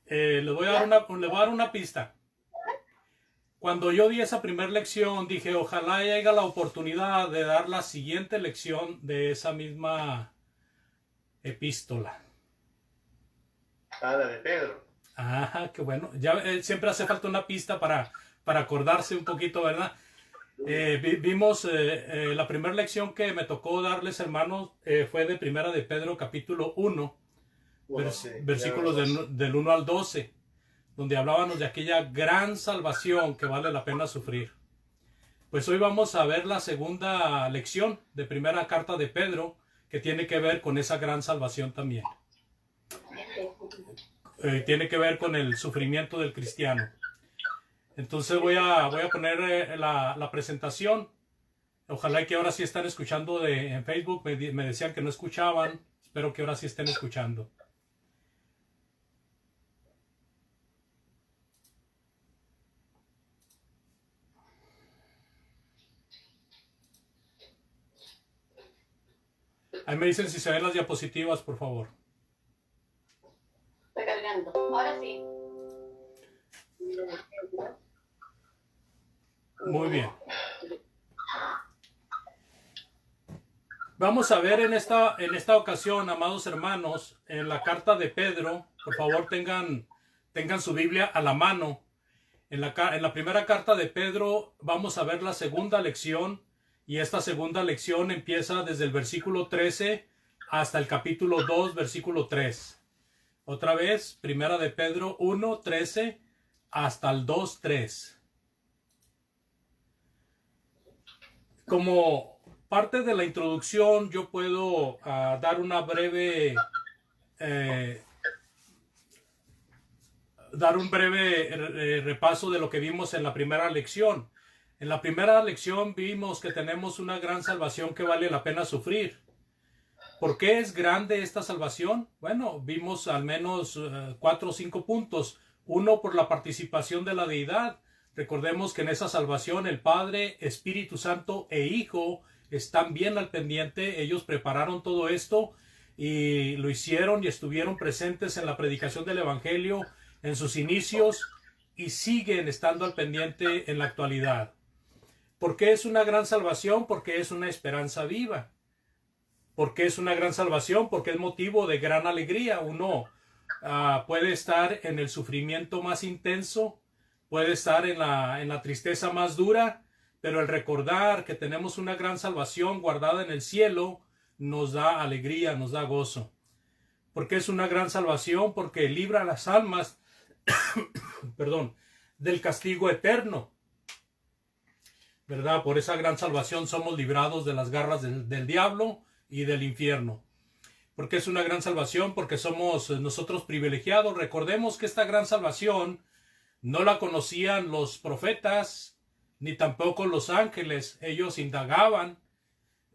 le voy a dar una pista. Cuando yo di esa primera lección, dije, ojalá haya la oportunidad de dar la siguiente lección de esa misma epístola. Ah, la de Pedro. Ajá, qué bueno. Ya siempre hace falta una pista para acordarse un poquito, ¿verdad? Vimos la primera lección que me tocó darles, hermanos, fue de Primera de Pedro, capítulo 1, Bueno, sí, versículos del 1 al 12, donde hablábamos de aquella gran salvación que vale la pena sufrir. Pues hoy vamos a ver la segunda lección de primera carta de Pedro, que tiene que ver con esa gran salvación también. Tiene que ver con el sufrimiento del cristiano. Entonces voy a poner la presentación. Ojalá que ahora sí están escuchando en Facebook. Me decían que no escuchaban. Espero que ahora sí estén escuchando. Ahí me dicen si se ven las diapositivas, por favor. Estoy cargando. Ahora sí. Muy bien. Vamos a ver en esta ocasión, amados hermanos, en la carta de Pedro, por favor tengan su Biblia a la mano. En la primera carta de Pedro vamos a ver la segunda lección, y esta segunda lección empieza desde el versículo 13 hasta el capítulo 2, versículo 3. Otra vez, primera de Pedro 1, 13 hasta el 2, 3. Como parte de la introducción, yo puedo dar una breve repaso de lo que vimos en la primera lección. En la primera lección vimos que tenemos una gran salvación que vale la pena sufrir. ¿Por qué es grande esta salvación? Bueno, vimos al menos 4 o 5 puntos. Uno, por la participación de la deidad. Recordemos que en esa salvación el Padre, Espíritu Santo e Hijo están bien al pendiente. Ellos prepararon todo esto y lo hicieron y estuvieron presentes en la predicación del Evangelio en sus inicios y siguen estando al pendiente en la actualidad. ¿Por qué es una gran salvación? Porque es una esperanza viva. ¿Por qué es una gran salvación? Porque es motivo de gran alegría. Uno puede estar en el sufrimiento más intenso, puede estar en la tristeza más dura, pero el recordar que tenemos una gran salvación guardada en el cielo nos da alegría, nos da gozo. ¿Por qué es una gran salvación? Porque libra a las almas del castigo eterno, ¿verdad? Por esa gran salvación somos librados de las garras del diablo y del infierno. ¿Por qué es una gran salvación? Porque somos nosotros privilegiados. Recordemos que esta gran salvación no la conocían los profetas, ni tampoco los ángeles. Ellos indagaban,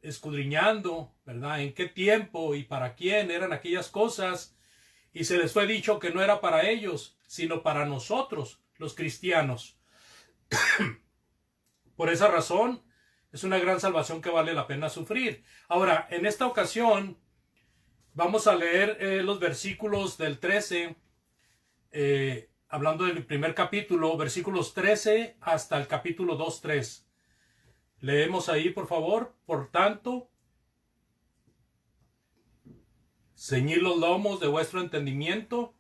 escudriñando, ¿verdad? En qué tiempo y para quién eran aquellas cosas. Y se les fue dicho que no era para ellos, sino para nosotros, los cristianos. Por esa razón, es una gran salvación que vale la pena sufrir. Ahora, en esta ocasión, vamos a leer los versículos del 13, hablando del primer capítulo, versículos 13 hasta el capítulo 2, 3. Leemos ahí, por favor. Por tanto, ceñid los lomos de vuestro entendimiento,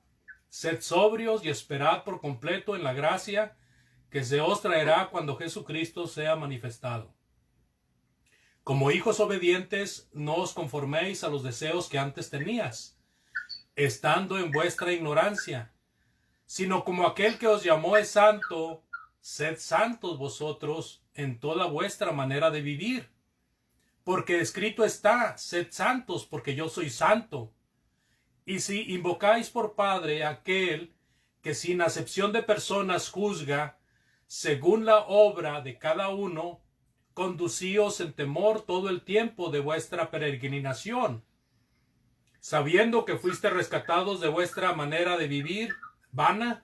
sed sobrios y esperad por completo en la gracia que se os traerá cuando Jesucristo sea manifestado. Como hijos obedientes, no os conforméis a los deseos que antes tenías, estando en vuestra ignorancia, sino como aquel que os llamó es santo, sed santos vosotros en toda vuestra manera de vivir. Porque escrito está, sed santos, porque yo soy santo. Y si invocáis por Padre aquel que sin acepción de personas juzga, según la obra de cada uno, conducíos en temor todo el tiempo de vuestra peregrinación, sabiendo que fuiste rescatados de vuestra manera de vivir vana,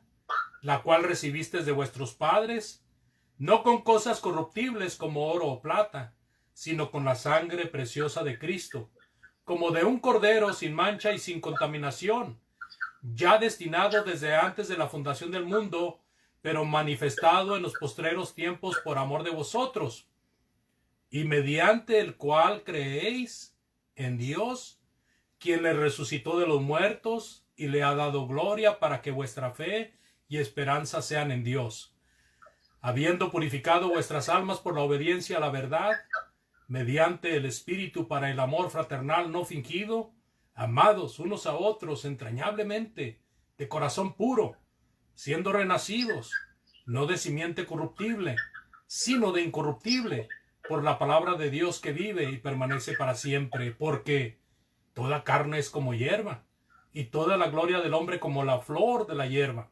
la cual recibisteis de vuestros padres, no con cosas corruptibles como oro o plata, sino con la sangre preciosa de Cristo, como de un cordero sin mancha y sin contaminación, ya destinado desde antes de la fundación del mundo, pero manifestado en los postreros tiempos por amor de vosotros, y mediante el cual creéis en Dios, quien le resucitó de los muertos y le ha dado gloria, para que vuestra fe y esperanza sean en Dios, habiendo purificado vuestras almas por la obediencia a la verdad, mediante el Espíritu, para el amor fraternal no fingido, amados unos a otros entrañablemente, de corazón puro, siendo renacidos, no de simiente corruptible, sino de incorruptible, por la palabra de Dios que vive y permanece para siempre, porque toda carne es como hierba, y toda la gloria del hombre como la flor de la hierba.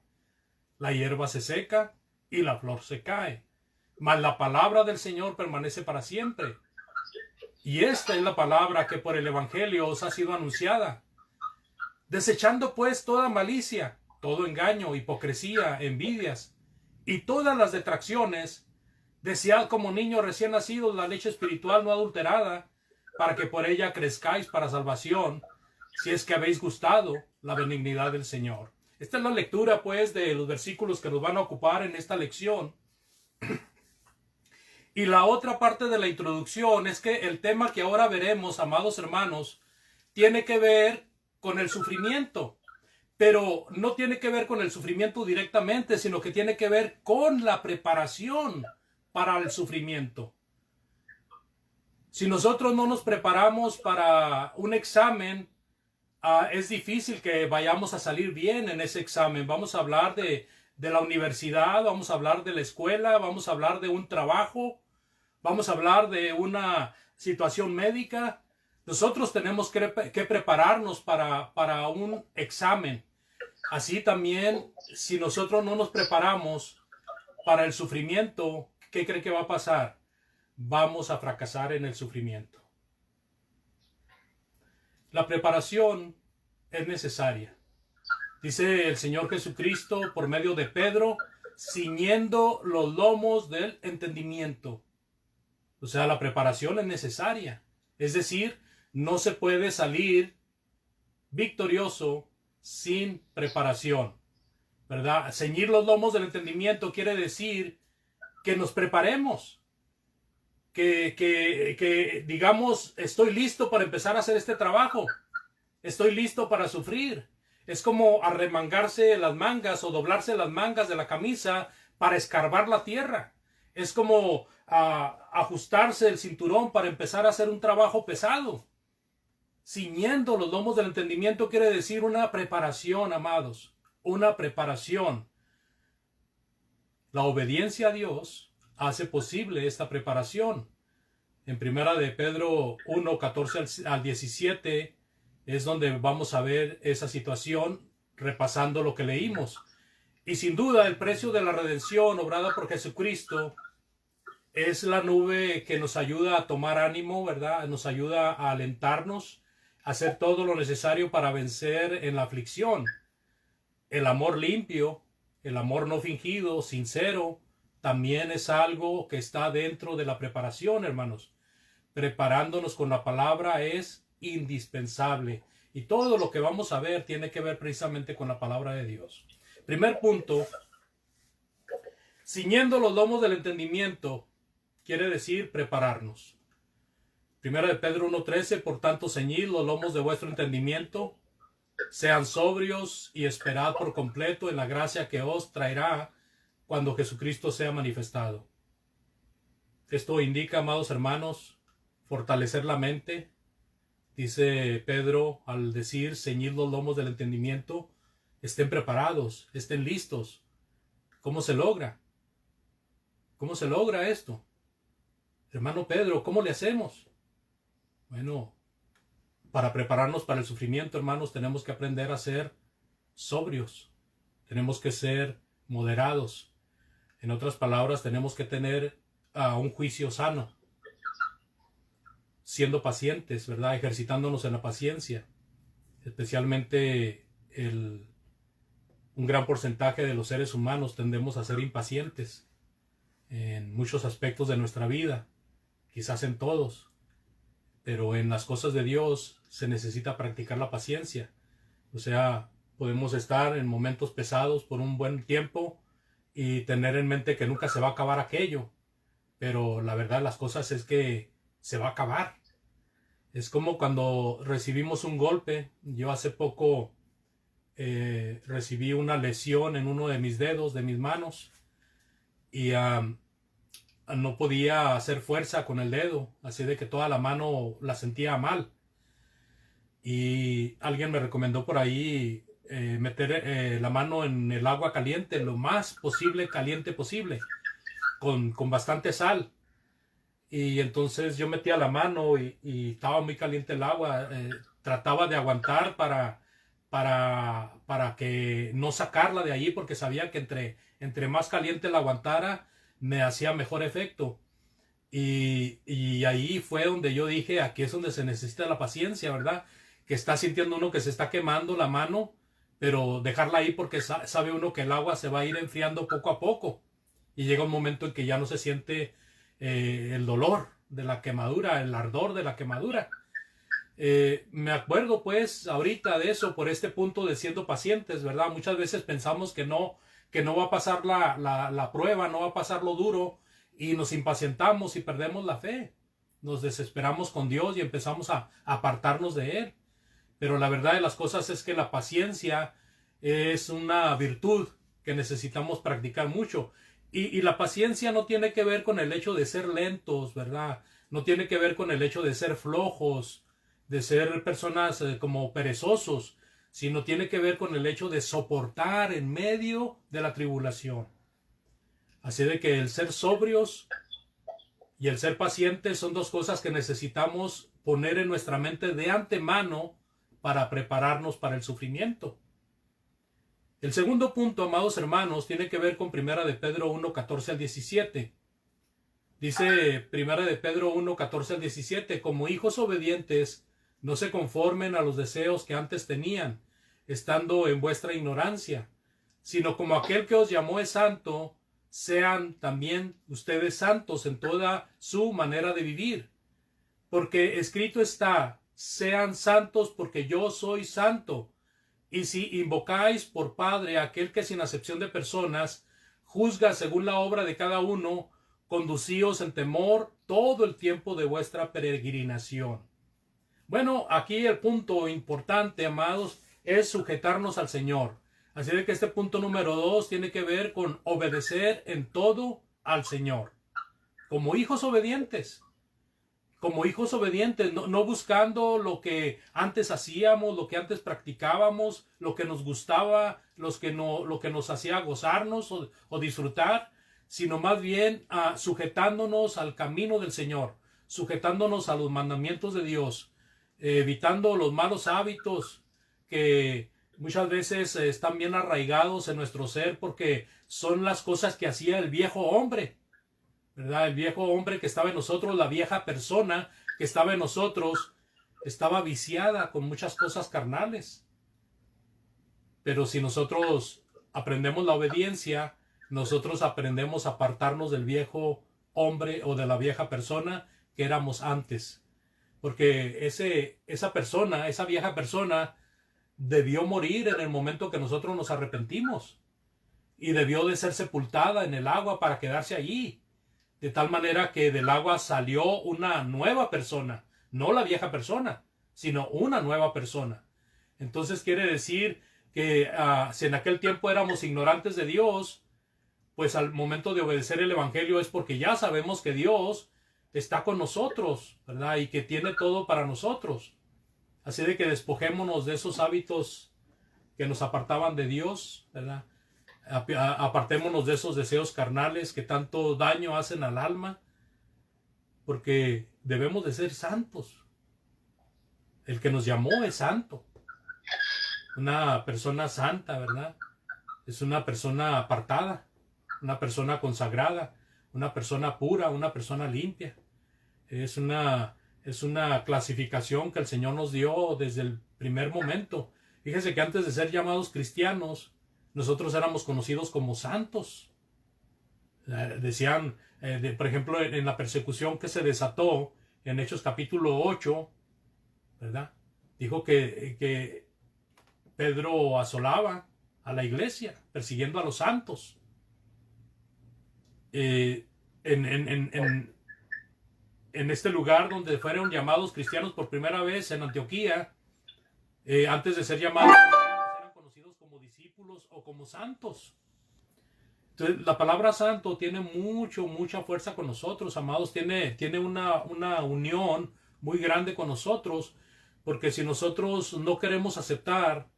La hierba se seca y la flor se cae, mas la palabra del Señor permanece para siempre. Y esta es la palabra que por el Evangelio os ha sido anunciada. Desechando pues toda malicia, todo engaño, hipocresía, envidias y todas las detracciones, desead como niños recién nacidos la leche espiritual no adulterada, para que por ella crezcáis para salvación, si es que habéis gustado la benignidad del Señor. Esta es la lectura pues de los versículos que nos van a ocupar en esta lección. Y la otra parte de la introducción es que el tema que ahora veremos, amados hermanos, tiene que ver con el sufrimiento, pero no tiene que ver con el sufrimiento directamente, sino que tiene que ver con la preparación para el sufrimiento. Si nosotros no nos preparamos para un examen, es difícil que vayamos a salir bien en ese examen. Vamos a hablar de la universidad, vamos a hablar de la escuela, vamos a hablar de un trabajo, vamos a hablar de una situación médica. Nosotros tenemos que prepararnos para un examen. Así también, si nosotros no nos preparamos para el sufrimiento, ¿qué cree que va a pasar? Vamos a fracasar en el sufrimiento. La preparación es necesaria. Dice el Señor Jesucristo por medio de Pedro, ciñendo los lomos del entendimiento. O sea, la preparación es necesaria. Es decir, no se puede salir victorioso sin preparación, ¿verdad? Ceñir los lomos del entendimiento quiere decir que nos preparemos, que digamos, estoy listo para empezar a hacer este trabajo, estoy listo para sufrir. Es como arremangarse las mangas o doblarse las mangas de la camisa para escarbar la tierra. Es como ajustarse el cinturón para empezar a hacer un trabajo pesado. Ciñendo los lomos del entendimiento quiere decir una preparación, amados, una preparación. La obediencia a Dios hace posible esta preparación. En primera de Pedro 1, 14 al 17 es donde vamos a ver esa situación repasando lo que leímos. Y sin duda el precio de la redención obrada por Jesucristo es la nube que nos ayuda a tomar ánimo, ¿verdad? Nos ayuda a alentarnos, a hacer todo lo necesario para vencer en la aflicción. El amor limpio, el amor no fingido, sincero, también es algo que está dentro de la preparación, hermanos. Preparándonos con la palabra es indispensable. Y todo lo que vamos a ver tiene que ver precisamente con la palabra de Dios. Primer punto, ciñendo los lomos del entendimiento, quiere decir prepararnos. Primera de Pedro 1:13, por tanto ceñid los lomos de vuestro entendimiento, sean sobrios y esperad por completo en la gracia que os traerá cuando Jesucristo sea manifestado. Esto indica, amados hermanos, fortalecer la mente. Dice Pedro al decir ceñid los lomos del entendimiento, estén preparados, estén listos. ¿Cómo se logra? ¿Cómo se logra esto? Hermano Pedro, ¿cómo le hacemos? Bueno, para prepararnos para el sufrimiento, hermanos, tenemos que aprender a ser sobrios. Tenemos que ser moderados. En otras palabras, tenemos que tener un juicio sano. Siendo pacientes, ¿verdad? Ejercitándonos en la paciencia. Especialmente un gran porcentaje de los seres humanos tendemos a ser impacientes en muchos aspectos de nuestra vida. Quizás en todos. Pero en las cosas de Dios se necesita practicar la paciencia. O sea, podemos estar en momentos pesados por un buen tiempo y tener en mente que nunca se va a acabar aquello, pero la verdad las cosas es que se va a acabar. Es como cuando recibimos un golpe. Yo hace poco recibí una lesión en uno de mis dedos, de mis manos, y no podía hacer fuerza con el dedo, así de que toda la mano la sentía mal. Y alguien me recomendó por ahí meter la mano en el agua caliente, lo más posible, caliente posible, con bastante sal. Y entonces yo metía la mano y estaba muy caliente el agua. Trataba de aguantar para que no sacarla de allí, porque sabía que entre más caliente la aguantara, me hacía mejor efecto. Y ahí fue donde yo dije, aquí es donde se necesita la paciencia, ¿verdad? Que está sintiendo uno que se está quemando la mano, pero dejarla ahí porque sabe uno que el agua se va a ir enfriando poco a poco. Y llega un momento en que ya no se siente el dolor de la quemadura, el ardor de la quemadura. Me acuerdo pues ahorita de eso por este punto de siendo pacientes, ¿verdad? Muchas veces pensamos que no va a pasar la prueba, no va a pasar lo duro, y nos impacientamos y perdemos la fe. Nos desesperamos con Dios y empezamos a apartarnos de Él. Pero la verdad de las cosas es que la paciencia es una virtud que necesitamos practicar mucho. Y la paciencia no tiene que ver con el hecho de ser lentos, ¿verdad? No tiene que ver con el hecho de ser flojos, de ser personas como perezosos, sino tiene que ver con el hecho de soportar en medio de la tribulación. Así de que el ser sobrios y el ser pacientes son dos cosas que necesitamos poner en nuestra mente de antemano para prepararnos para el sufrimiento. El segundo punto, amados hermanos, tiene que ver con Primera de Pedro 1, 14 al 17. Dice Primera de Pedro 1, 14 al 17, como hijos obedientes, no se conformen a los deseos que antes tenían, estando en vuestra ignorancia, sino como aquel que os llamó es santo, sean también ustedes santos en toda su manera de vivir. Porque escrito está, sean santos porque yo soy santo. Y si invocáis por Padre a aquel que sin acepción de personas juzga según la obra de cada uno, conducíos en temor todo el tiempo de vuestra peregrinación. Bueno, aquí el punto importante, amados, es sujetarnos al Señor. Así de que este punto número 2 tiene que ver con obedecer en todo al Señor. Como hijos obedientes. Como hijos obedientes, no buscando lo que antes hacíamos, lo que antes practicábamos, lo que nos gustaba, lo que nos hacía gozarnos o disfrutar, sino más bien sujetándonos al camino del Señor, sujetándonos a los mandamientos de Dios, evitando los malos hábitos que muchas veces están bien arraigados en nuestro ser porque son las cosas que hacía el viejo hombre, ¿verdad? El viejo hombre que estaba en nosotros, la vieja persona que estaba en nosotros, estaba viciada con muchas cosas carnales. Pero si nosotros aprendemos la obediencia, nosotros aprendemos a apartarnos del viejo hombre o de la vieja persona que éramos antes. Porque esa persona, esa vieja persona, debió morir en el momento que nosotros nos arrepentimos. Y debió de ser sepultada en el agua para quedarse allí. De tal manera que del agua salió una nueva persona, no la vieja persona, sino una nueva persona. Entonces quiere decir que si en aquel tiempo éramos ignorantes de Dios, pues al momento de obedecer el Evangelio es porque ya sabemos que Dios está con nosotros, ¿verdad? Y que tiene todo para nosotros. Así de que despojémonos de esos hábitos que nos apartaban de Dios, ¿verdad? Apartémonos de esos deseos carnales que tanto daño hacen al alma, porque debemos de ser santos. El que nos llamó es santo. Una persona santa, ¿verdad? Es una persona apartada, una persona consagrada, una persona pura, una persona limpia. Es una clasificación que el Señor nos dio desde el primer momento. Fíjese que antes de ser llamados cristianos, nosotros éramos conocidos como santos. Decían, por ejemplo, en la persecución que se desató en Hechos capítulo 8, ¿verdad? Dijo que Pedro asolaba a la iglesia, persiguiendo a los santos. En este lugar donde fueron llamados cristianos por primera vez en Antioquía, antes de ser llamados cristianos, eran conocidos como discípulos o como santos. Entonces, la palabra santo tiene mucha fuerza con nosotros, amados. Tiene una unión muy grande con nosotros, porque si nosotros no queremos aceptar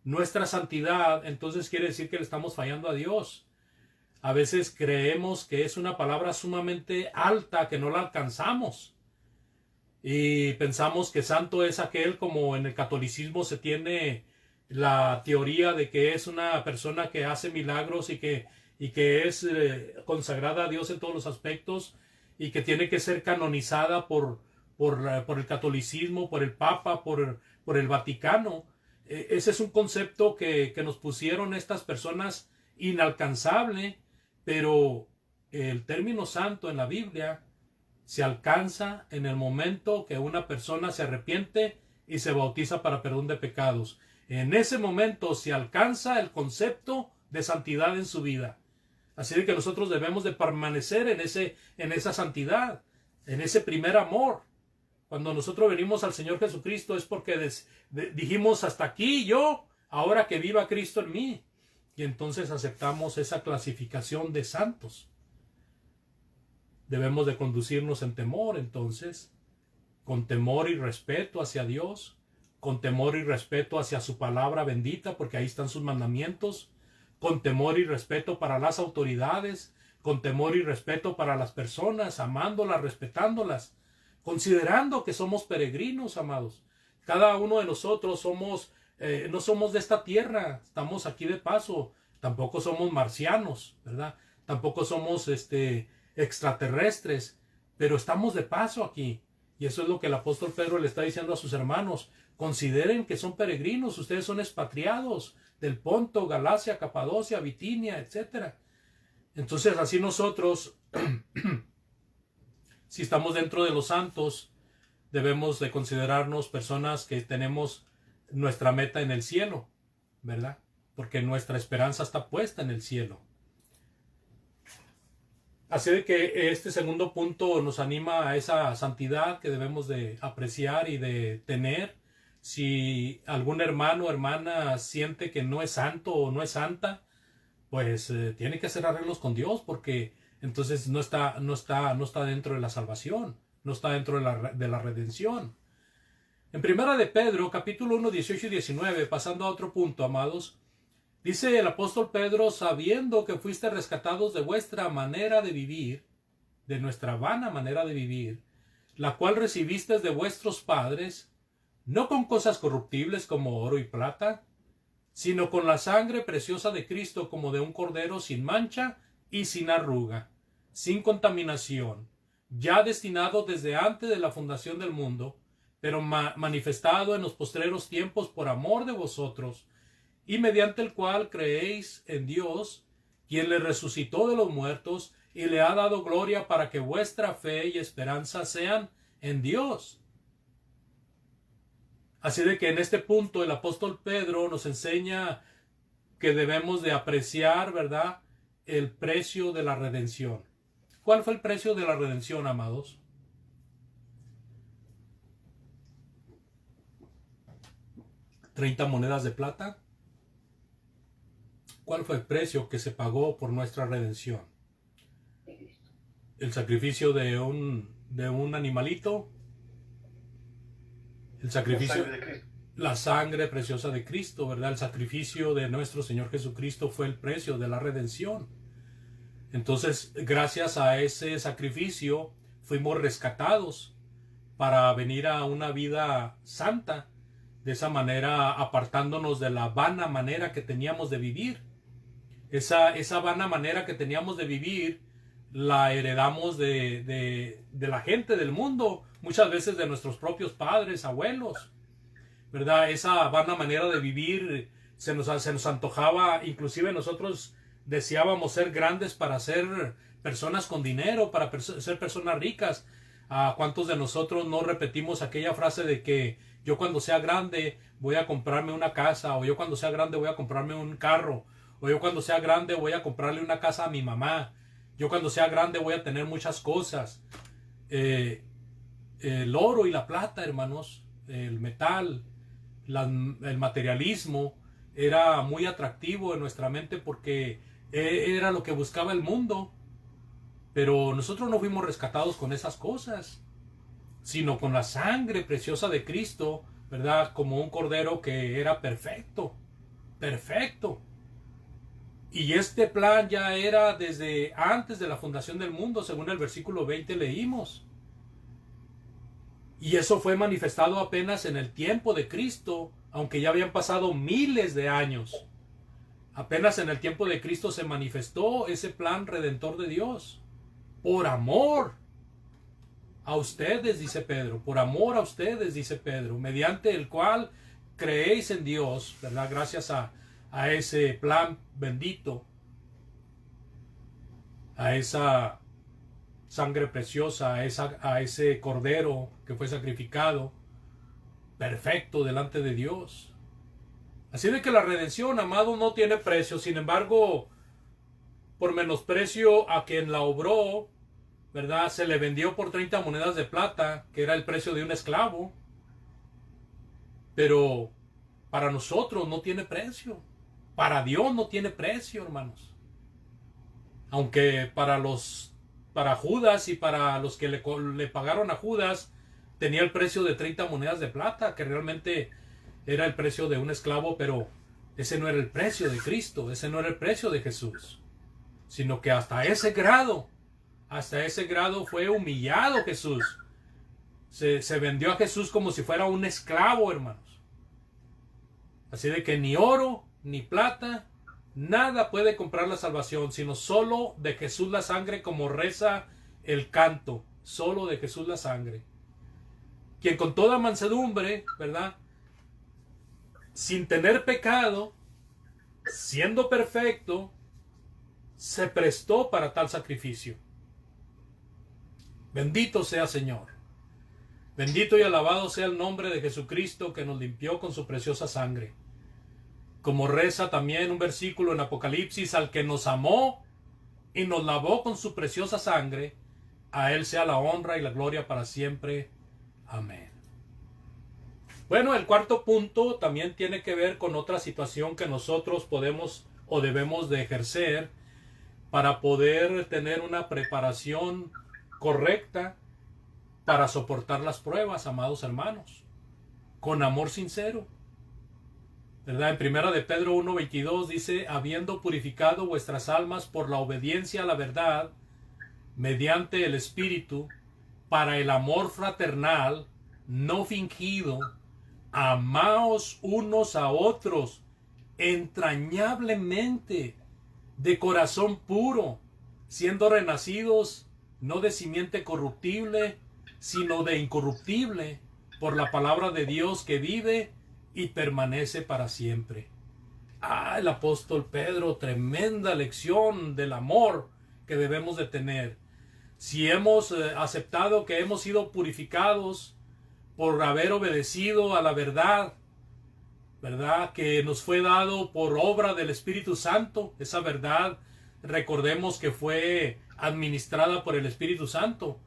nuestra santidad, entonces quiere decir que le estamos fallando a Dios. A veces creemos que es una palabra sumamente alta, que no la alcanzamos. Y pensamos que santo es aquel, como en el catolicismo se tiene la teoría de que es una persona que hace milagros y que es consagrada a Dios en todos los aspectos y que tiene que ser canonizada por el catolicismo, por el Papa, por el Vaticano. Ese es un concepto que nos pusieron estas personas inalcanzable, pero el término santo en la Biblia se alcanza en el momento que una persona se arrepiente y se bautiza para perdón de pecados. En ese momento se alcanza el concepto de santidad en su vida. Así de que nosotros debemos de permanecer en esa santidad, en ese primer amor. Cuando nosotros venimos al Señor Jesucristo es porque dijimos hasta aquí yo, ahora que viva Cristo en mí. Y entonces aceptamos esa clasificación de santos. Debemos de conducirnos en temor, entonces, con temor y respeto hacia Dios, con temor y respeto hacia su palabra bendita, porque ahí están sus mandamientos, con temor y respeto para las autoridades, con temor y respeto para las personas, amándolas, respetándolas, considerando que somos peregrinos, amados. Cada uno de nosotros no somos de esta tierra, estamos aquí de paso, tampoco somos marcianos, ¿verdad? Tampoco somos extraterrestres, pero estamos de paso aquí. Y eso es lo que el apóstol Pedro le está diciendo a sus hermanos. Consideren que son peregrinos, ustedes son expatriados del Ponto, Galacia, Capadocia, Bitinia, etc. Entonces así nosotros, si estamos dentro de los santos, debemos de considerarnos personas que tenemos nuestra meta en el cielo, ¿verdad? Porque nuestra esperanza está puesta en el cielo. Así de que este segundo punto nos anima a esa santidad que debemos de apreciar y de tener. Si algún hermano o hermana siente que no es santo o no es santa, pues tiene que hacer arreglos con Dios, porque entonces no está dentro de la salvación, no está dentro de la redención. En primera de Pedro, capítulo 1, 18 y 19, pasando a otro punto, amados, dice el apóstol Pedro: sabiendo que fuiste rescatados de vuestra manera de vivir, de nuestra vana manera de vivir, la cual recibisteis de vuestros padres, no con cosas corruptibles como oro y plata, sino con la sangre preciosa de Cristo, como de un cordero sin mancha y sin arruga, sin contaminación, ya destinado desde antes de la fundación del mundo, pero manifestado en los postreros tiempos por amor de vosotros, y mediante el cual creéis en Dios, quien le resucitó de los muertos y le ha dado gloria, para que vuestra fe y esperanza sean en Dios. Así de que en este punto el apóstol Pedro nos enseña que debemos de apreciar, ¿verdad?, el precio de la redención. ¿Cuál fue el precio de la redención, amados? ¿30 monedas de plata? ¿Cuál fue el precio que se pagó por nuestra redención? ¿El sacrificio de un animalito? El sacrificio, la sangre preciosa de Cristo, ¿verdad? El sacrificio de nuestro Señor Jesucristo fue el precio de la redención. Entonces, gracias a ese sacrificio, fuimos rescatados para venir a una vida santa, de esa manera apartándonos de la vana manera que teníamos de vivir. Esa vana manera que teníamos de vivir la heredamos de la gente del mundo, muchas veces de nuestros propios padres, abuelos, ¿verdad? Esa vana manera de vivir se nos antojaba, inclusive nosotros deseábamos ser grandes para ser personas con dinero, para ser personas ricas. ¿A cuántos de nosotros no repetimos aquella frase de que yo cuando sea grande voy a comprarme una casa, o yo cuando sea grande voy a comprarme un carro, o yo cuando sea grande voy a comprarle una casa a mi mamá, yo cuando sea grande voy a tener muchas cosas? El oro y la plata, hermanos, el metal, el materialismo era muy atractivo en nuestra mente porque era lo que buscaba el mundo. Pero nosotros no fuimos rescatados con esas cosas, sino con la sangre preciosa de Cristo, ¿verdad? Como un cordero que era perfecto, perfecto. Y este plan ya era desde antes de la fundación del mundo, según el versículo 20 leímos. Y eso fue manifestado apenas en el tiempo de Cristo, aunque ya habían pasado miles de años. Apenas en el tiempo de Cristo se manifestó ese plan redentor de Dios. Por amor a ustedes, dice Pedro, por amor a ustedes, dice Pedro, mediante el cual creéis en Dios, ¿verdad? Gracias a ese plan bendito, a esa sangre preciosa, a ese cordero que fue sacrificado, perfecto delante de Dios. Así de que la redención, amado, no tiene precio. Sin embargo, por menosprecio a quien la obró, ¿verdad? Se le vendió por 30 monedas de plata, que era el precio de un esclavo. Pero para nosotros no tiene precio. Para Dios no tiene precio, hermanos. Aunque para Judas y para los que le pagaron a Judas, tenía el precio de 30 monedas de plata, que realmente era el precio de un esclavo, pero ese no era el precio de Cristo, ese no era el precio de Jesús. Sino que hasta ese grado fue humillado Jesús. Se vendió a Jesús como si fuera un esclavo, hermanos. Así de que ni oro, ni plata, nada puede comprar la salvación, sino solo de Jesús la sangre, como reza el canto. Solo de Jesús la sangre. Quien con toda mansedumbre, ¿verdad? Sin tener pecado, siendo perfecto, se prestó para tal sacrificio. Bendito sea Señor. Bendito y alabado sea el nombre de Jesucristo, que nos limpió con su preciosa sangre. Como reza también un versículo en Apocalipsis: al que nos amó y nos lavó con su preciosa sangre, a él sea la honra y la gloria para siempre. Amén. Bueno, el cuarto punto también tiene que ver con otra situación que nosotros podemos o debemos de ejercer para poder tener una preparación correcta para soportar las pruebas, amados hermanos, con amor sincero. ¿Verdad? En primera de Pedro 1:22 dice: habiendo purificado vuestras almas por la obediencia a la verdad, mediante el Espíritu, para el amor fraternal, no fingido, amaos unos a otros entrañablemente, de corazón puro, siendo renacidos no de simiente corruptible, sino de incorruptible, por la palabra de Dios que vive y permanece para siempre. El apóstol Pedro, tremenda lección del amor que debemos de tener. Si hemos aceptado que hemos sido purificados por haber obedecido a la verdad, ¿verdad? Que nos fue dado por obra del Espíritu Santo. Esa verdad, recordemos que fue administrada por el Espíritu Santo.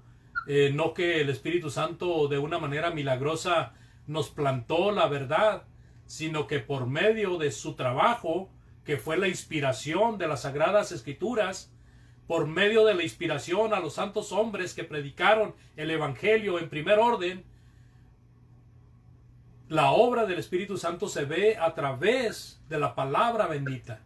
No que el Espíritu Santo de una manera milagrosa nos plantó la verdad, sino que por medio de su trabajo, que fue la inspiración de las Sagradas Escrituras, por medio de la inspiración a los santos hombres que predicaron el Evangelio en primer orden, la obra del Espíritu Santo se ve a través de la palabra bendita.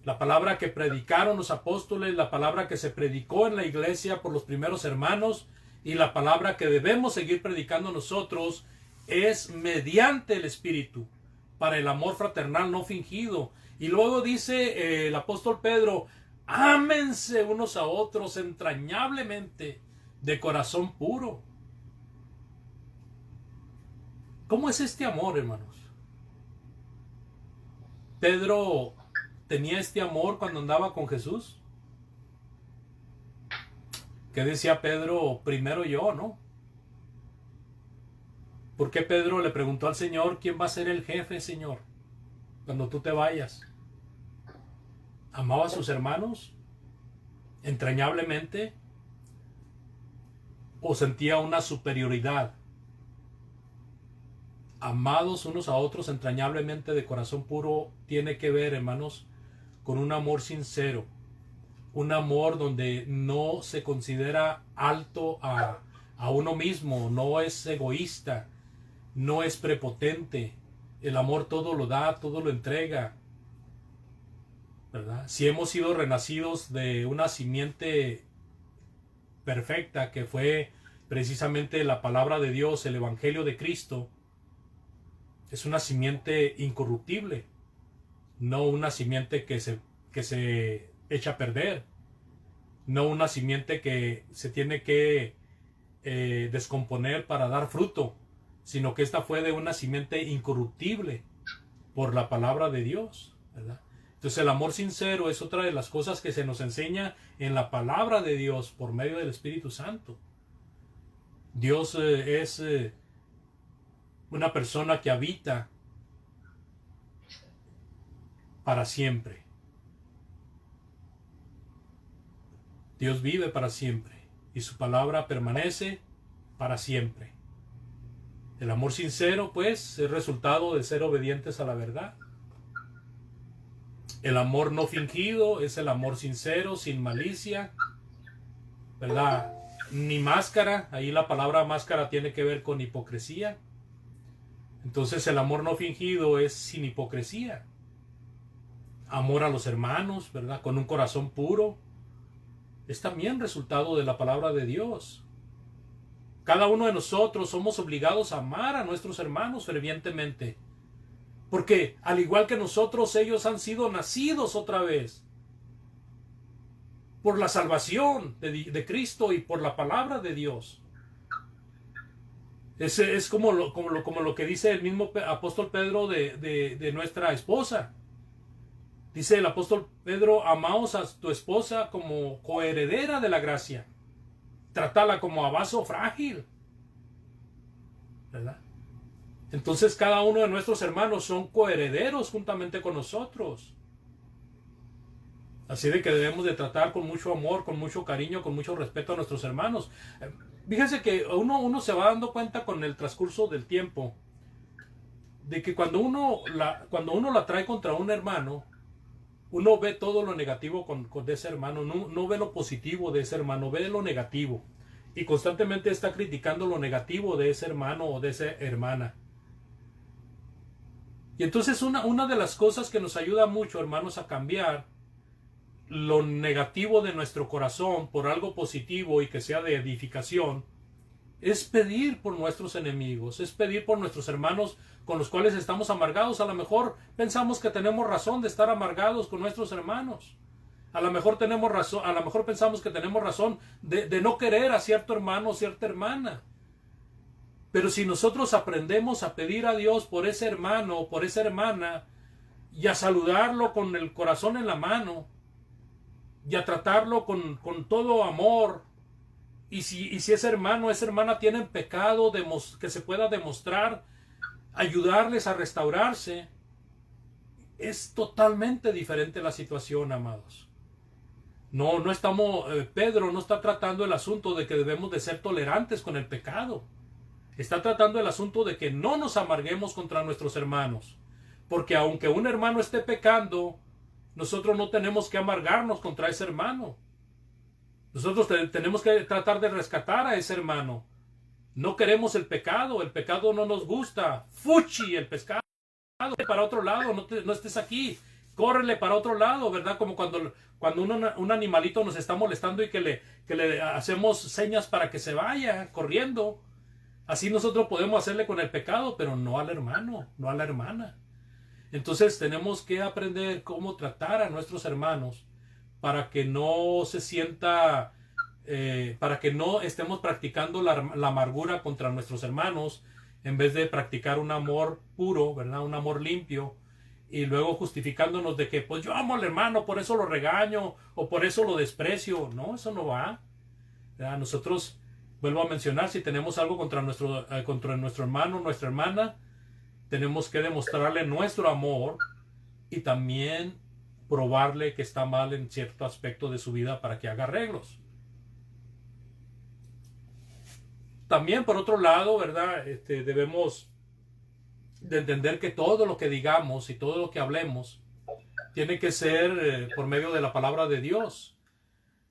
La palabra que predicaron los apóstoles, la palabra que se predicó en la iglesia por los primeros hermanos, y la palabra que debemos seguir predicando nosotros es mediante el Espíritu, para el amor fraternal no fingido. Y luego dice el apóstol Pedro: ámense unos a otros entrañablemente, de corazón puro. ¿Cómo es este amor, hermanos? Pedro tenía este amor cuando andaba con Jesús. ¿Qué decía Pedro? Primero yo, ¿no? ¿Por qué Pedro le preguntó al Señor, ¿quién va a ser el jefe, Señor, cuando tú te vayas? ¿Amaba a sus hermanos entrañablemente o sentía una superioridad? Amados unos a otros entrañablemente de corazón puro tiene que ver, hermanos, con un amor sincero, un amor donde no se considera alto a uno mismo, no es egoísta, no es prepotente. El amor todo lo da, todo lo entrega, ¿verdad? Si hemos sido renacidos de una simiente perfecta que fue precisamente la palabra de Dios, el Evangelio de Cristo, es una simiente incorruptible, no una simiente que se echa a perder, no una simiente que se tiene que descomponer para dar fruto, sino que esta fue de una simiente incorruptible por la palabra de Dios, ¿verdad? Entonces el amor sincero es otra de las cosas que se nos enseña en la palabra de Dios por medio del Espíritu Santo. Dios es una persona que habita para siempre. Dios vive para siempre y su palabra permanece para siempre. El amor sincero, pues, es resultado de ser obedientes a la verdad. El amor no fingido es el amor sincero, sin malicia, ¿verdad? Ni máscara, ahí la palabra máscara tiene que ver con hipocresía. Entonces el amor no fingido es sin hipocresía. Amor a los hermanos, ¿verdad? Con un corazón puro. Es también resultado de la palabra de Dios. Cada uno de nosotros somos obligados a amar a nuestros hermanos fervientemente. Porque al igual que nosotros, ellos han sido nacidos otra vez. Por la salvación de Cristo y por la palabra de Dios. Es como lo que dice el mismo apóstol Pedro de nuestra esposa. Dice el apóstol Pedro, amaos a tu esposa como coheredera de la gracia. Trátala como a vaso frágil, ¿verdad? Entonces cada uno de nuestros hermanos son coherederos juntamente con nosotros. Así de que debemos de tratar con mucho amor, con mucho cariño, con mucho respeto a nuestros hermanos. Fíjense que uno se va dando cuenta con el transcurso del tiempo de que cuando uno la trae contra un hermano, uno ve todo lo negativo de ese hermano, no ve lo positivo de ese hermano, ve lo negativo. Y constantemente está criticando lo negativo de ese hermano o de esa hermana. Y entonces una de las cosas que nos ayuda mucho, hermanos, a cambiar lo negativo de nuestro corazón por algo positivo y que sea de edificación, es pedir por nuestros enemigos, es pedir por nuestros hermanos con los cuales estamos amargados. A lo mejor pensamos que tenemos razón de estar amargados con nuestros hermanos. A lo mejor tenemos razón, a lo mejor pensamos que tenemos razón de no querer a cierto hermano o cierta hermana. Pero si nosotros aprendemos a pedir a Dios por ese hermano o por esa hermana y a saludarlo con el corazón en la mano y a tratarlo con todo amor, y si ese hermano o esa hermana tienen pecado que se pueda demostrar, ayudarles a restaurarse, es totalmente diferente la situación, amados. No estamos, Pedro no está tratando el asunto de que debemos de ser tolerantes con el pecado. Está tratando el asunto de que no nos amarguemos contra nuestros hermanos. Porque aunque un hermano esté pecando, nosotros no tenemos que amargarnos contra ese hermano. Nosotros tenemos que tratar de rescatar a ese hermano. No queremos el pecado no nos gusta. Fuchi el pescado. Para otro lado, no estés aquí. Córrele para otro lado, ¿verdad? Como cuando un animalito nos está molestando y que le hacemos señas para que se vaya corriendo. Así nosotros podemos hacerle con el pecado, pero no al hermano, no a la hermana. Entonces tenemos que aprender cómo tratar a nuestros hermanos para que no se sienta, para que no estemos practicando la amargura contra nuestros hermanos, en vez de practicar un amor puro, ¿verdad? Un amor limpio, y luego justificándonos de que, pues yo amo al hermano, por eso lo regaño, o por eso lo desprecio. No, eso no va. ¿verdad? Nosotros, vuelvo a mencionar, si tenemos algo contra nuestro hermano, nuestra hermana, tenemos que demostrarle nuestro amor y también probarle que está mal en cierto aspecto de su vida para que haga arreglos. También, por otro lado, ¿verdad? Debemos de entender que todo lo que digamos y todo lo que hablemos tiene que ser por medio de la palabra de Dios.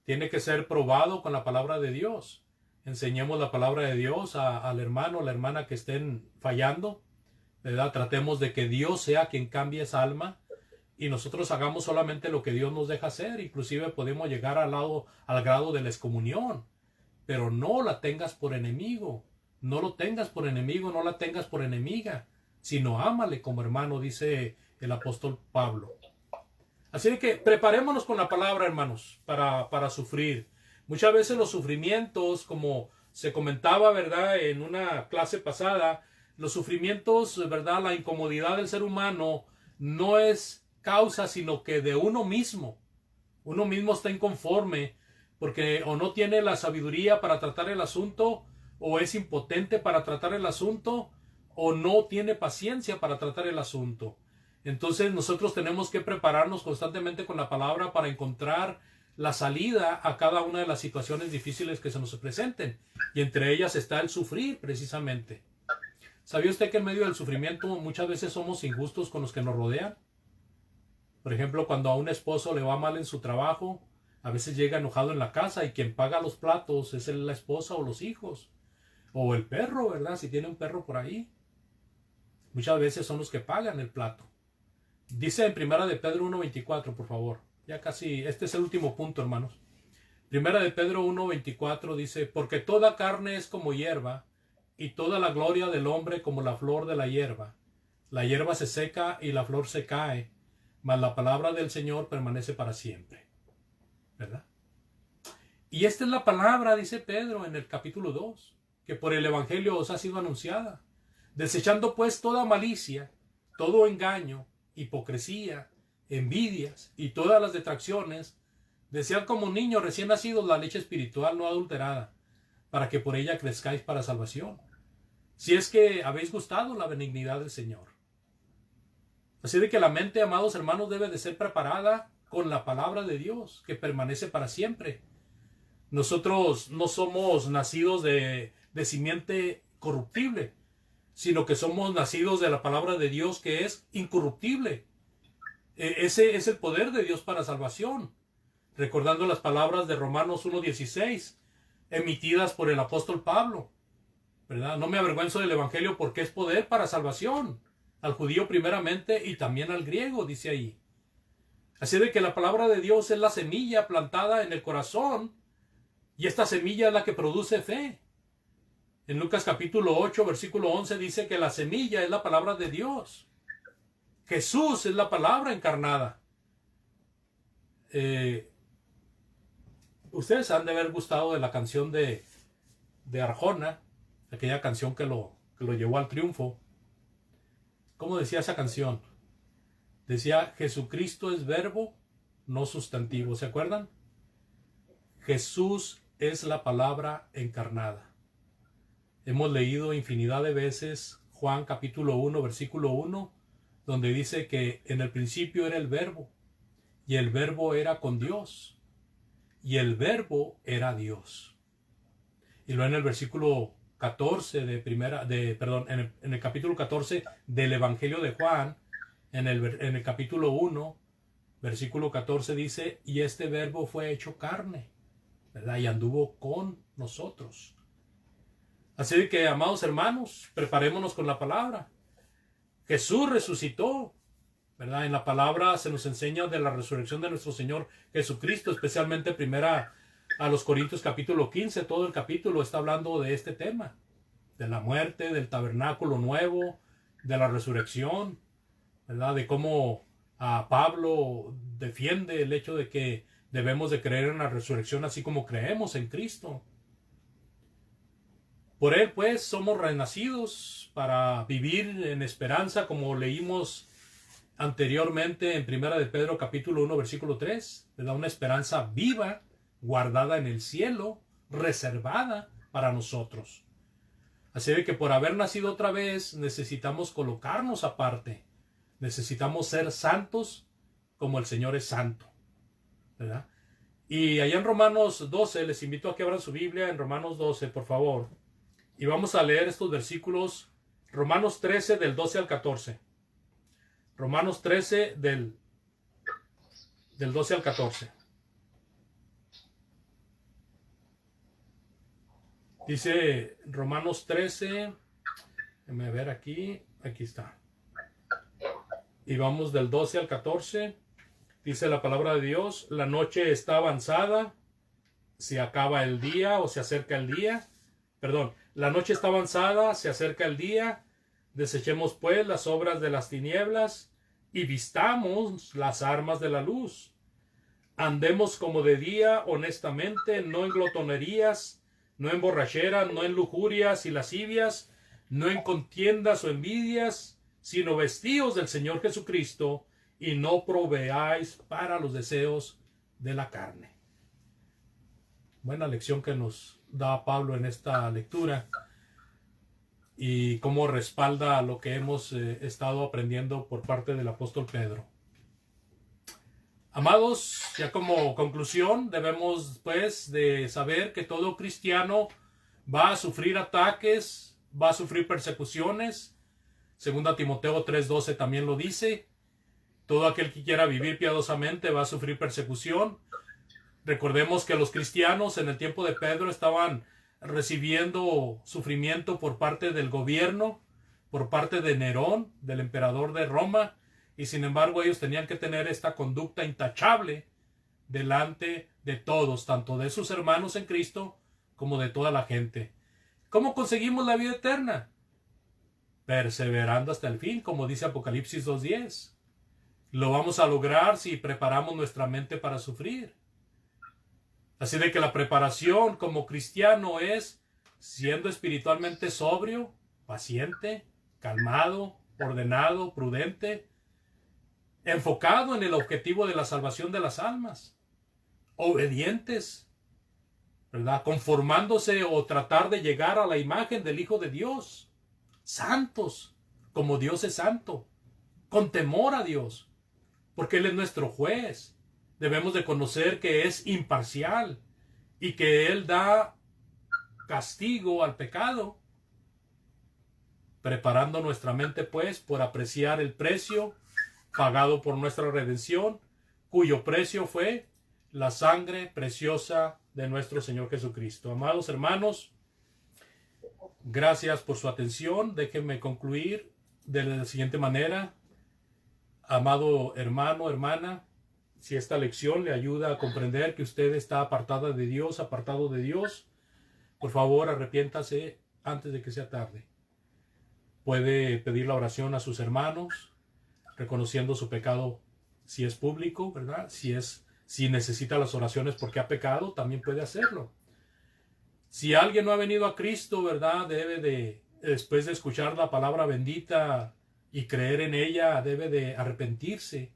Tiene que ser probado con la palabra de Dios. Enseñemos la palabra de Dios al hermano o la hermana que estén fallando, ¿verdad? Tratemos de que Dios sea quien cambie esa alma y nosotros hagamos solamente lo que Dios nos deja hacer. Inclusive podemos llegar al grado de la excomunión. Pero no la tengas por enemigo. No lo tengas por enemigo, no la tengas por enemiga, sino ámale como hermano, dice el apóstol Pablo. Así que preparémonos con la palabra, hermanos, para sufrir. Muchas veces los sufrimientos, como se comentaba, ¿verdad?, en una clase pasada, los sufrimientos, ¿verdad?, la incomodidad del ser humano no es causa, sino que de uno mismo. Uno mismo está inconforme porque o no tiene la sabiduría para tratar el asunto, o es impotente para tratar el asunto, o no tiene paciencia para tratar el asunto. Entonces nosotros tenemos que prepararnos constantemente con la palabra para encontrar la salida a cada una de las situaciones difíciles que se nos presenten. Y entre ellas está el sufrir, precisamente. ¿Sabía usted que en medio del sufrimiento muchas veces somos injustos con los que nos rodean? Por ejemplo, cuando a un esposo le va mal en su trabajo, a veces llega enojado en la casa y quien paga los platos es la esposa o los hijos. O el perro, ¿verdad? Si tiene un perro por ahí. Muchas veces son los que pagan el plato. Dice en Primera de Pedro 1:24, por favor. Ya casi, este es el último punto, hermanos. Primera de Pedro 1:24 dice, porque toda carne es como hierba, y toda la gloria del hombre como la flor de la hierba. La hierba se seca y la flor se cae, mas la palabra del Señor permanece para siempre. ¿Verdad? Y esta es la palabra, dice Pedro en el capítulo 2, que por el Evangelio os ha sido anunciada. Desechando pues toda malicia, todo engaño, hipocresía, envidias y todas las detracciones, desead como niños recién nacidos la leche espiritual no adulterada, para que por ella crezcáis para salvación, si es que habéis gustado la benignidad del Señor. Así de que la mente, amados hermanos, debe de ser preparada con la palabra de Dios, que permanece para siempre. Nosotros no somos nacidos de simiente corruptible, sino que somos nacidos de la palabra de Dios, que es incorruptible. Ese es el poder de Dios para salvación. Recordando las palabras de Romanos 1:16, emitidas por el apóstol Pablo, ¿verdad? No me avergüenzo del Evangelio porque es poder para salvación, al judío primeramente y también al griego, dice ahí. Así de que la palabra de Dios es la semilla plantada en el corazón, y esta semilla es la que produce fe. En Lucas capítulo 8, versículo 11 dice que la semilla es la palabra de Dios. Jesús es la palabra encarnada. Ustedes han de haber gustado de la canción de Arjona, aquella canción que lo llevó al triunfo. ¿Cómo decía esa canción? Decía, Jesucristo es verbo, no sustantivo. ¿Se acuerdan? Jesús es la palabra encarnada. Hemos leído infinidad de veces Juan capítulo 1, versículo 1, donde dice que en el principio era el verbo, y el verbo era con Dios, y el verbo era Dios. Y luego en el versículo 14 en el capítulo 14 del Evangelio de Juan, en el capítulo 1, versículo 14 dice, y este verbo fue hecho carne, ¿verdad? Y anduvo con nosotros. Así que, amados hermanos, preparémonos con la palabra. Jesús resucitó, ¿verdad? En la palabra se nos enseña de la resurrección de nuestro Señor Jesucristo, especialmente primera a los Corintios capítulo 15, todo el capítulo está hablando de este tema, de la muerte, del tabernáculo nuevo, de la resurrección, ¿verdad? De cómo Pablo defiende el hecho de que debemos de creer en la resurrección así como creemos en Cristo. Por él, pues, somos renacidos para vivir en esperanza, como leímos anteriormente en Primera de Pedro capítulo 1, versículo 3, ¿verdad? Una esperanza viva, guardada en el cielo, reservada para nosotros. Así de que por haber nacido otra vez necesitamos colocarnos aparte. Necesitamos ser santos como el Señor es santo, ¿verdad? Y allá en Romanos 12, les invito a que abran su Biblia en Romanos 12, por favor. Y vamos a leer estos versículos, Romanos 13 del 12 al 14. Romanos 13 del 12 al 14. Dice Romanos 13, déjame ver aquí está. Y vamos del 12 al 14. Dice la palabra de Dios: la noche está avanzada, se acaba el día o se acerca el día. Perdón, la noche está avanzada, se acerca el día. Desechemos pues las obras de las tinieblas y vistamos las armas de la luz. Andemos como de día honestamente, no en glotonerías, no en borracheras, no en lujurias y lascivias, no en contiendas o envidias, sino vestíos del Señor Jesucristo, y no proveáis para los deseos de la carne. Buena lección que nos da Pablo en esta lectura, y cómo respalda lo que hemos estado aprendiendo por parte del apóstol Pedro. Amados, ya como conclusión, debemos pues de saber que todo cristiano va a sufrir ataques, va a sufrir persecuciones. Segunda Timoteo 3:12 también lo dice. Todo aquel que quiera vivir piadosamente va a sufrir persecución. Recordemos que los cristianos en el tiempo de Pedro estaban recibiendo sufrimiento por parte del gobierno, por parte de Nerón, del emperador de Roma, y sin embargo ellos tenían que tener esta conducta intachable delante de todos, tanto de sus hermanos en Cristo como de toda la gente. ¿Cómo conseguimos la vida eterna? Perseverando hasta el fin, como dice Apocalipsis 2:10. Lo vamos a lograr si preparamos nuestra mente para sufrir. Así de que la preparación como cristiano es siendo espiritualmente sobrio, paciente, calmado, ordenado, prudente, enfocado en el objetivo de la salvación de las almas, obedientes, ¿verdad? Conformándose o tratar de llegar a la imagen del Hijo de Dios, santos, como Dios es santo, con temor a Dios, porque Él es nuestro juez. Debemos de conocer que es imparcial y que Él da castigo al pecado, preparando nuestra mente pues por apreciar el precio pagado por nuestra redención, cuyo precio fue la sangre preciosa de nuestro Señor Jesucristo. Amados hermanos, gracias por su atención. Déjenme concluir de la siguiente manera. Amado hermano, hermana, si esta lección le ayuda a comprender que usted está apartada de Dios, apartado de Dios, por favor arrepiéntase antes de que sea tarde. Puede pedir la oración a sus hermanos, reconociendo su pecado si es público, ¿verdad? Si necesita las oraciones porque ha pecado, también puede hacerlo. Si alguien no ha venido a Cristo, ¿verdad? Debe de, después de escuchar la palabra bendita y creer en ella, debe de arrepentirse,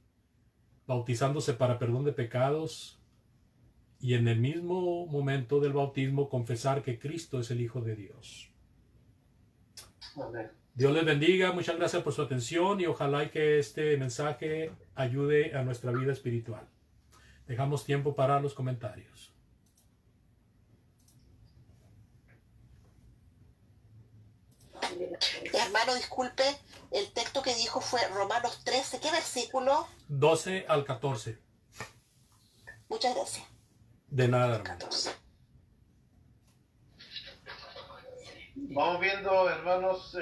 bautizándose para perdón de pecados, y en el mismo momento del bautismo confesar que Cristo es el Hijo de Dios. Amén. Dios les bendiga, muchas gracias por su atención y ojalá que este mensaje ayude a nuestra vida espiritual. Dejamos tiempo para los comentarios. Hermano, disculpe, el texto que dijo fue Romanos 13, ¿qué versículo? 12 al 14. Muchas gracias. De nada, hermano. 14. Vamos viendo, hermanos,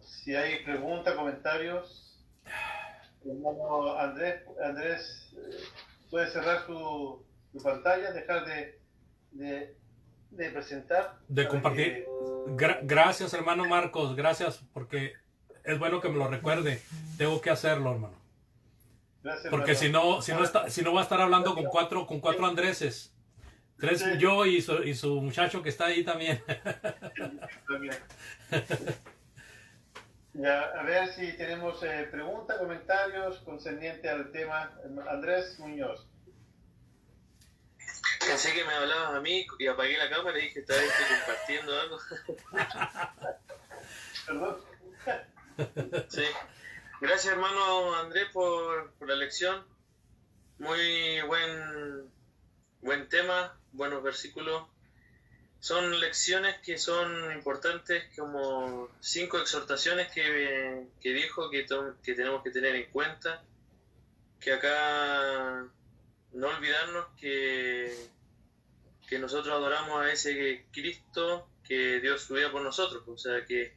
si hay preguntas, comentarios. Hermano Andrés, puede cerrar su pantalla, dejar de presentar. De compartir. Gracias, hermano Marcos, gracias, porque es bueno que me lo recuerde. Tengo que hacerlo, hermano. Gracias, Porque hermano. si no va a estar hablando con cuatro Andreses. Tres, Sí. yo y su muchacho que está ahí también. También. Ya, a ver si tenemos preguntas, comentarios concerniente al tema. Andrés Muñoz. Pensé que me hablabas a mí y apagué la cámara y dije, esta vez estoy compartiendo algo. Perdón. Sí. Gracias, hermano Andrés, por la lección. Muy buen tema, buenos versículos. Son lecciones que son importantes, como 5 exhortaciones que dijo que tenemos que tener en cuenta. Que acá no olvidarnos que nosotros adoramos a ese Cristo que dio su vida por nosotros, o sea, que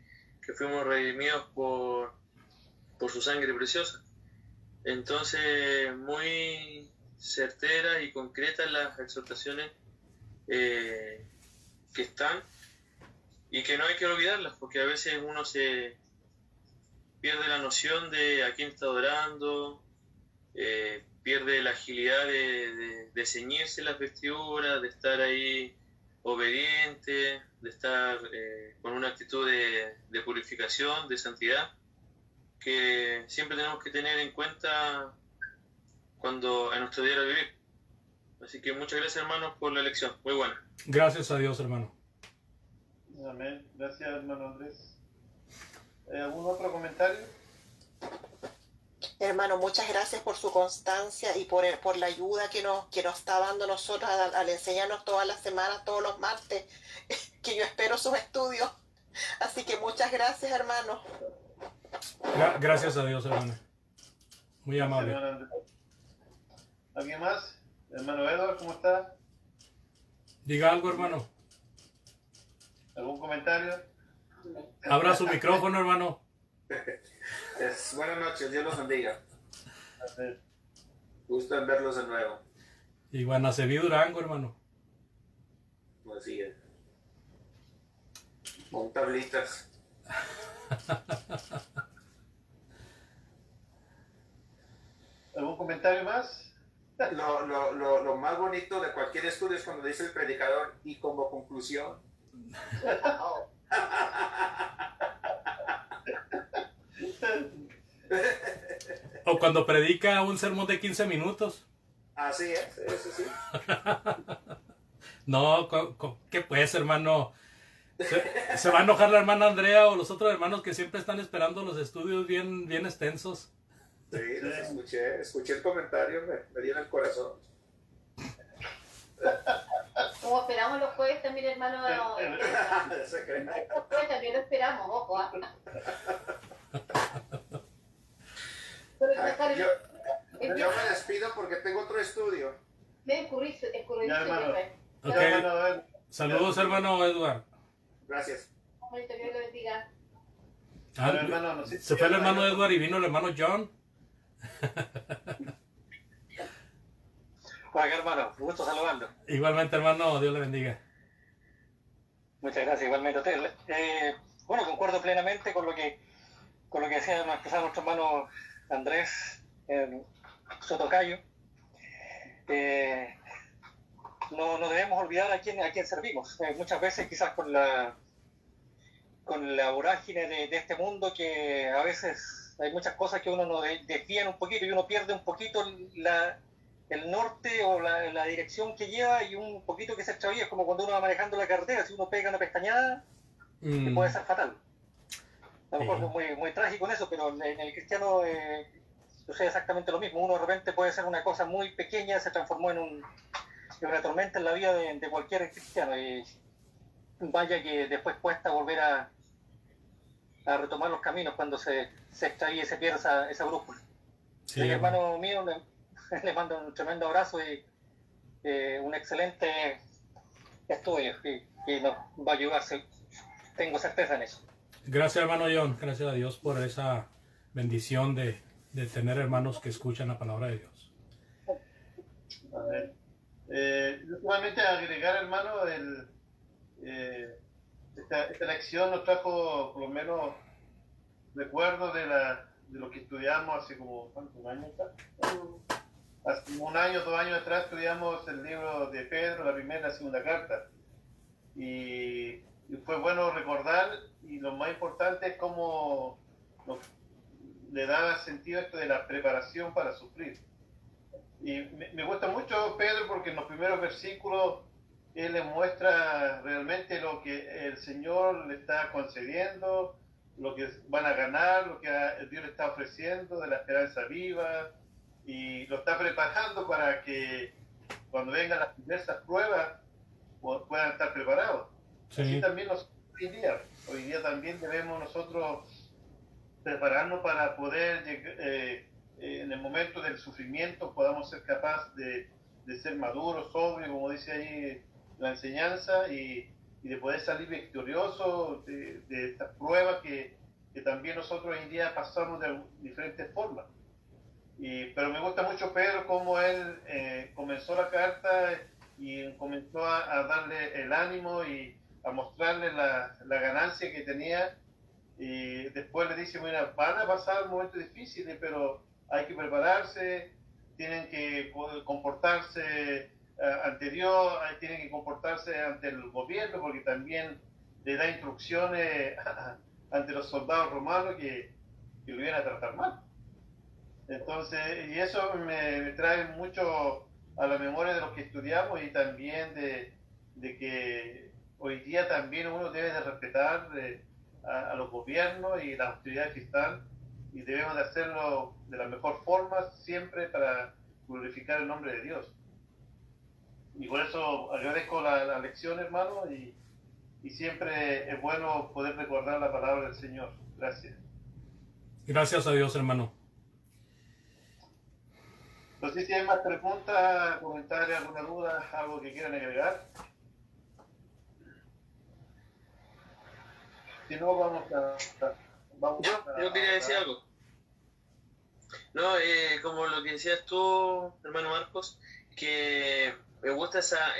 fuimos redimidos por su sangre preciosa. Entonces, muy certeras y concretas las exhortaciones que están, y que no hay que olvidarlas, porque a veces uno se pierde la noción de a quién está adorando, pierde la agilidad de ceñirse las vestiduras, de estar ahí obediente, de estar con una actitud de purificación, de santidad, que siempre tenemos que tener en cuenta cuando en nuestro diario vivir. Así que muchas gracias, hermanos, por la lección. Muy buena. Gracias a Dios, hermano. Amén. Gracias, hermano Andrés. ¿Algún otro comentario? Hermano, muchas gracias por su constancia y por la ayuda que nos está dando nosotros al enseñarnos todas las semanas, todos los martes, que yo espero sus estudios. Así que muchas gracias, hermano. Gracias a Dios, hermano. Muy amable. Hermano Andrés. ¿Alguien más? Hermano Edward, ¿cómo está? Diga algo, hermano. ¿Algún comentario? Abra su micrófono, hermano. Buenas noches, Dios los bendiga. Amén. Gusto en verlos de nuevo. Y Guanaceví, Durango, hermano. Así es. Con tablitas. ¿Algún comentario más? Lo más bonito de cualquier estudio es cuando dice el predicador y como conclusión. O cuando predica un sermón de 15 minutos. Así es, eso sí. No, ¿qué pues, hermano? Se va a enojar la hermana Andrea o los otros hermanos que siempre están esperando los estudios bien extensos. Sí, los escuché el comentario, me dio en el corazón. Como esperamos los jueves también, hermano. Se cree. Los jueves también lo esperamos, ojo. Ay, yo me despido porque tengo otro estudio. Me escurridizo. Ya, hermano. Ok. Ya, hermano Edward. Saludos, hermano Edward. Gracias. Dios lo bendiga. Ah, Pero, hermano, no sé si se fue el ya hermano vaya- Edward y vino el hermano John. Hola, hermano, un gusto saludarlo. Igualmente, hermano, Dios le bendiga. Muchas gracias, igualmente a usted. Bueno, concuerdo plenamente con lo que decía nuestro hermano Andrés Sotocayo. No debemos olvidar a quién servimos. Muchas veces quizás con la vorágine de este mundo, que a veces hay muchas cosas que uno nos desvían un poquito y uno pierde un poquito el norte o la dirección que lleva, y un poquito que se extravía. Es como cuando uno va manejando la carretera, si uno pega una pestañada, que puede ser fatal. A lo mejor es muy trágico en eso, pero en el cristiano sucede exactamente lo mismo. Uno de repente puede ser una cosa muy pequeña, se transformó en una tormenta en la vida de cualquier cristiano. Y vaya que después cuesta volver a retomar los caminos cuando se extravíe y se pierde esa brújula. Sí, Mi hermano mío, le mando un tremendo abrazo y un excelente estudio, y nos va a ayudar, tengo certeza en eso. Gracias, hermano John. Gracias a Dios por esa bendición de tener hermanos que escuchan la palabra de Dios. Amén. Yo solamente agregar, hermano, esta lección nos trajo por lo menos recuerdos de lo que estudiamos hace como ¿cuántos años? Hace como 1 año, 2 años atrás estudiamos el libro de Pedro, la primera y la segunda carta. Y fue bueno recordar, y lo más importante es cómo le da sentido esto de la preparación para sufrir. Y me gusta mucho Pedro porque en los primeros versículos él le muestra realmente lo que el Señor le está concediendo, lo que van a ganar, lo que Dios le está ofreciendo de la esperanza viva, y lo está preparando para que cuando vengan las diversas pruebas puedan estar preparados. Sí. Así también nosotros hoy día también debemos nosotros prepararnos para poder en el momento del sufrimiento podamos ser capaces de ser maduros, sobrios, como dice ahí la enseñanza, y de poder salir victoriosos de estas pruebas que también nosotros hoy en día pasamos de diferentes formas. Pero me gusta mucho Pedro cómo él comenzó la carta y comenzó a darle el ánimo y a mostrarle la ganancia que tenía, y después le dice, mira, van a pasar momentos difíciles, pero hay que prepararse, tienen que comportarse ante Dios, tienen que comportarse ante el gobierno, porque también le da instrucciones ante los soldados romanos que lo iban a tratar mal. Entonces, y eso me trae mucho a la memoria de lo que estudiamos, y también de que hoy día también uno debe de respetar a los gobiernos y las autoridades que están, y debemos de hacerlo de la mejor forma siempre para glorificar el nombre de Dios. Y por eso agradezco la lección, hermano, y siempre es bueno poder recordar la palabra del Señor. Gracias. Gracias a Dios, hermano. No sé si hay más preguntas, comentarios, alguna duda, algo que quieran agregar. Si no, Yo quería decir algo. No, como lo que decías tú, hermano Marcos, que me gusta esa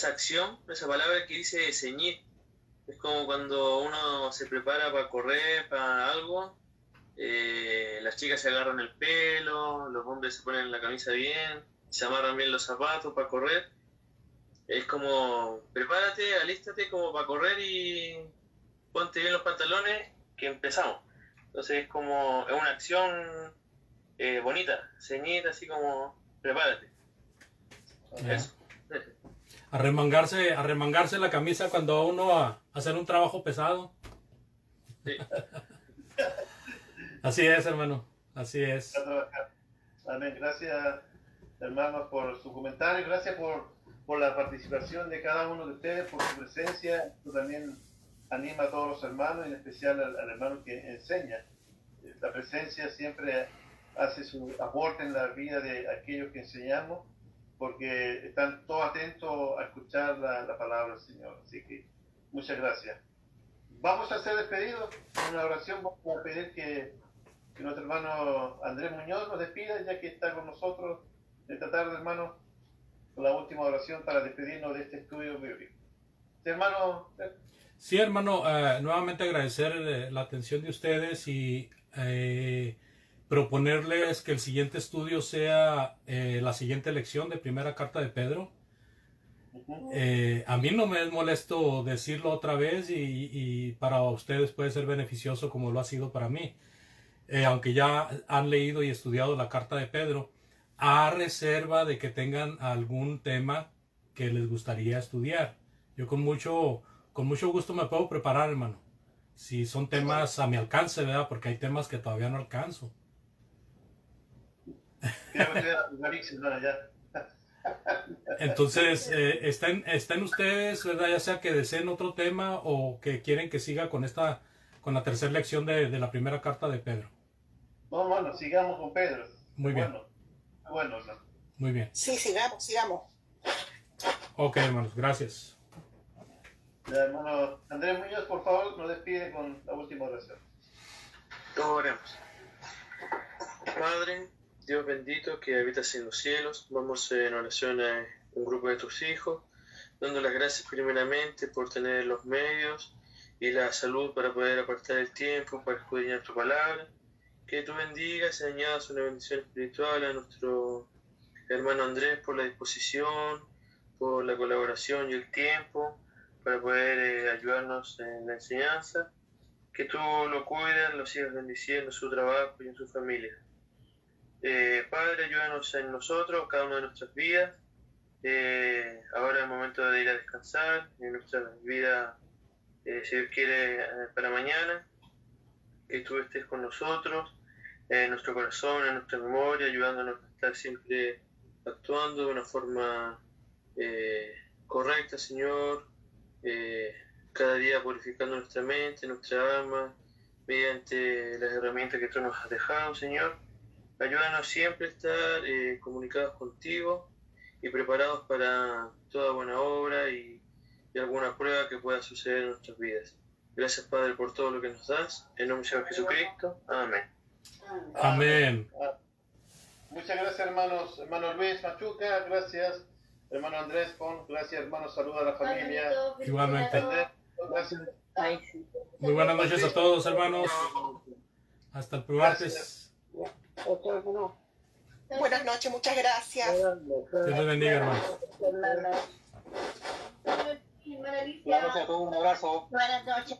acción, esa palabra que dice ceñir. Es como cuando uno se prepara para correr, para algo, las chicas se agarran el pelo, los hombres se ponen la camisa bien, se amarran bien los zapatos para correr. Es como, prepárate, alístate como para correr y ponte bien los pantalones, que empezamos. Entonces es como, es una acción bonita, ceñir así como, prepárate. Eso. Arremangarse la camisa cuando va uno a hacer un trabajo pesado. Sí. Así es, hermano, así es. Amén. Gracias, hermanos, por su comentario. Gracias por la participación de cada uno de ustedes, por su presencia. Esto también anima a todos los hermanos, en especial al hermano que enseña. La presencia siempre hace su aporte en la vida de aquellos que enseñamos, porque están todos atentos a escuchar la palabra del Señor. Así que muchas gracias. Vamos a hacer despedidos. En una oración vamos a pedir que nuestro hermano Andrés Muñoz nos despida, ya que está con nosotros esta tarde, hermano, con la última oración para despedirnos de este estudio bíblico. ¿Sí, hermano? Sí, hermano, nuevamente agradecer la atención de ustedes y proponerles que el siguiente estudio sea la siguiente lección de primera carta de Pedro. A mí no me es molesto decirlo otra vez, y para ustedes puede ser beneficioso como lo ha sido para mí. Aunque ya han leído y estudiado la carta de Pedro, a reserva de que tengan algún tema que les gustaría estudiar. Yo con mucho gusto me puedo preparar, hermano. Si son temas a mi alcance, ¿verdad? Porque hay temas que todavía no alcanzo. Entonces, estén ustedes, ¿verdad? Ya sea que deseen otro tema o que quieren que siga con la tercera lección de la primera carta de Pedro. No, bueno, sigamos con Pedro. Muy bien. Bueno, ¿no? Muy bien. Sí, sigamos. Ok, hermanos, gracias. Ya, hermano Andrés Muñoz, por favor, nos despide con la última oración. Oremos. Padre, Dios bendito que habitas en los cielos, vamos en oración a un grupo de tus hijos, dando las gracias primeramente por tener los medios y la salud para poder apartar el tiempo para escudriñar tu palabra. Que tú bendigas y añadas una bendición espiritual a nuestro hermano Andrés por la disposición, por la colaboración y el tiempo para poder ayudarnos en la enseñanza. Que tú lo cuidas, lo sigas bendiciendo en su trabajo y en su familia. Padre, ayúdanos en nosotros, cada una de nuestras vidas. Ahora es el momento de ir a descansar en nuestra vida, si Dios quiere, para mañana. Que tú estés con nosotros, en nuestro corazón, en nuestra memoria, ayudándonos a estar siempre actuando de una forma correcta, Señor, cada día purificando nuestra mente, nuestra alma, mediante las herramientas que tú nos has dejado, Señor. Ayúdanos siempre a estar comunicados contigo y preparados para toda buena obra y alguna prueba que pueda suceder en nuestras vidas. Gracias, Padre, por todo lo que nos das. En nombre del Señor Jesucristo. Amén. Amén. Muchas gracias, hermanos. Hermano Luis Machuca, gracias. Hermano Andrés Pon, gracias, hermano. Saluda a la familia. Igualmente. Gracias. Muy buenas noches a todos, hermanos. Hasta el martes. Buenas noches, muchas gracias. Dios les bendiga, hermanos. Hermana Alicia. Buenas noches a todos, un abrazo. Buenas noches.